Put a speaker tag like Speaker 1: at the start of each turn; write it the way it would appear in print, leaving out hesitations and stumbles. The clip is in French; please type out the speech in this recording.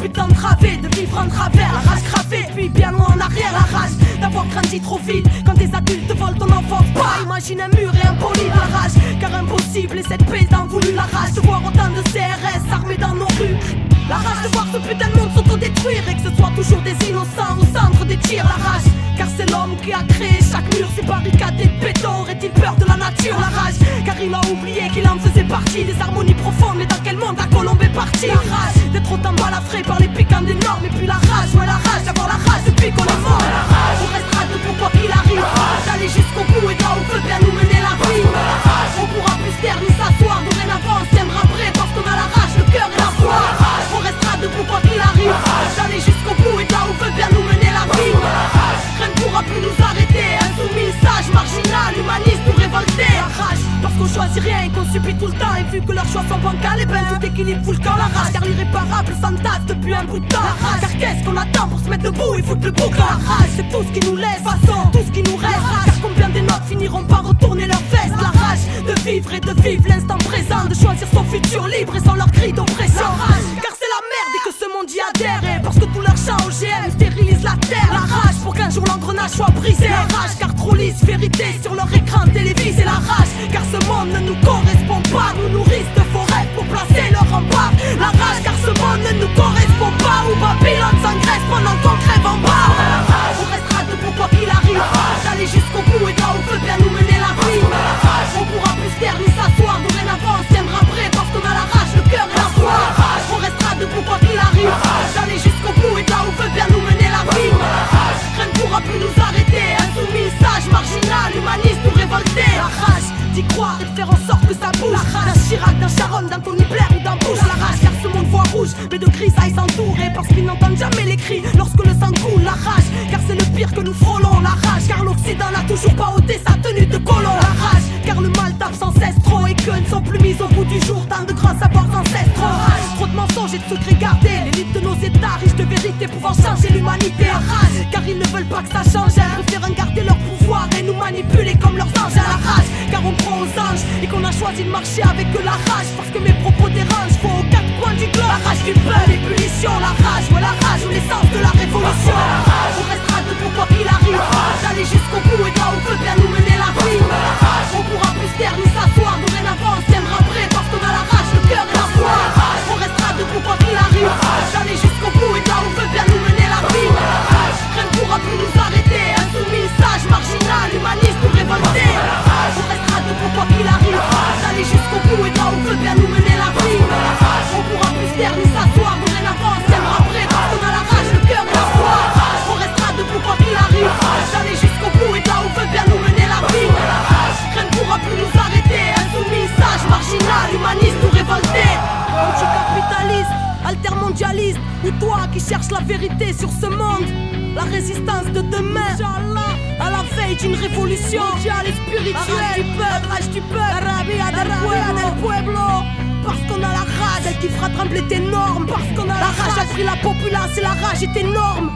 Speaker 1: putain de travée, de vivre en travers, la rage cravée, puis bien loin en arrière, la rage d'avoir grandi trop vite. Quand des adultes te volent ton enfance, pas imagine un mur et un poli de la rage. Car impossible et cette paix d'en voulu, la rage de voir autant de CRS armés dans nos rues. La rage de voir ce putain de monde s'autodétruire et que ce soit toujours des innocents au centre des tirs, la rage. Car c'est l'homme qui a créé chaque mur, ces barricades et béton. Aurait-il peur de la nature, la rage? Car il a oublié qu'il en faisait partie. Des harmonies profondes, mais dans quel monde la colombe est partie? La rage d'être autant balafré par les piquants des normes. Et puis la rage, ouais la rage d'avoir la rage depuis qu'on est mort. On restera debout quoi qu'il arrive, d'aller jusqu'au bout et là où veut bien nous mener la vie. On pourra plus se taire ni s'asseoir, dorénavant on se tiendra prêt parce qu'on a la rage, le cœur et la foi. On restera debout quoi qu'il arrive, d'aller jusqu'au bout et là où veut bien nous mener la vie. Rien ne pourra plus nous arrêter, insoumis, sage, marginal, humaniste ou révolté. La rage, parce qu'on choisit rien et qu'on subit tout le temps. Et vu que leurs choix sont bancals, et ben tout équilibre fout le camp. La rage, car l'irréparable s'entasse depuis un bout de temps. La rage, car qu'est-ce qu'on attend pour se mettre debout et foutre le bouc? La rage, c'est tout ce qui nous laisse, façon, tout ce qui nous reste. Car combien des nôtres finiront par retourner leur veste? La rage de vivre et de vivre l'instant présent, de choisir son futur libre et sans leur cri d'oppression. La rage, car c'est la merde et que ce monde y adhère. Et parce que tout leur chant OGM stérilise la terre. La rage pour qu'un jour l'engrenage soit brisé. La rage car trop lisse vérité sur leur écran télévisé. La rage car ce monde ne nous correspond pas. Nous nourrissent de faux rêves pour placer leur rempart. La rage car ce monde ne nous correspond pas. Où Babylone s'engraisse pendant qu'on crève en bas. On restera debout quoi qu'il arrive, d'aller jusqu'au bout et là où veut bien nous mener la vie. On pourra plus se taire ni s'asseoir, dorénavant on se tiendra prêt parce qu'on a la rage, le cœur et la foi. On restera debout quoi qu'il arrive, d'aller jusqu'au bout et là où veut bien nous mener la vie. Rien ne pourra plus nous arrêter, insoumis, sage, marginal, humaniste ou révolté. La rage d'y croire et de faire en sorte que ça bouge. D'un Chirac, d'un Sharon, d'un Tony Blair ou d'un Bush. La rage car ce monde voit rouge, mais de grisailles s'entourer parce qu'ils n'entendent jamais les cris lorsque le sang coule. La rage car c'est le pire que nous frôlons. La rage car l'Occident n'a toujours pas ôté sa tenue de colon. La rage car le mal tape sans cesse trop et que ne sont plus mis au bout du jour tant de grands savoirs ancestraux. Trop de mensonges et de secrets gardés, l'élite de nos états riches de vérité pouvant changer l'humanité. La rage car ils ne veulent pas que ça change, ils préfèrent garder leur pouvoir et nous manipuler comme leurs anges. À la rage car on croit aux anges et qu'on a choisi de marcher avec de la rage parce que mes propos dérangent, faut aux quatre coins du globe. La rage du peuple, l'ébullition, la rage, ouais la rage ou l'essence de la révolution. On restera debout quoi qu'il arrive, d'aller jusqu'au bout et là où veut bien nous mener la vie. On pourra plus se taire ni s'asseoir, dorénavant on se tiendra prêt parce qu'on a la rage, le cœur et la foi. On restera debout quoi qu'il arrive, d'aller jusqu'au bout et là où veut bien nous mener la vie. Rien ne pourra plus nous arrêter, insoumis, sage, marginal, humaniste ou révolté. On restera debout quoi qu'il arrive, d'aller jusqu'au bout et là où veut bien nous mener la vie. On pourra plus se taire ni s'asseoir, dorénavant on se tiendra prêt parce qu'on a la rage, le cœur et la foi. On restera debout quoi qu'il arrive, d'aller jusqu'au bout et là où veut bien nous mener la vie. Rien ne pourra plus nous arrêter, insoumis, sage, marginal, humaniste ou révolté. Anticapitaliste, altermondialiste, ou toi qui cherches la vérité sur ce monde. La résistance de demain, à la veille d'une révolution mondiale et spirituelle. La rage du peuple, la rabia del pueblo. Parce qu'on a la rage, celle qui fera trembler tes normes. Parce qu'on a la rage a pris la populace et la rage est énorme.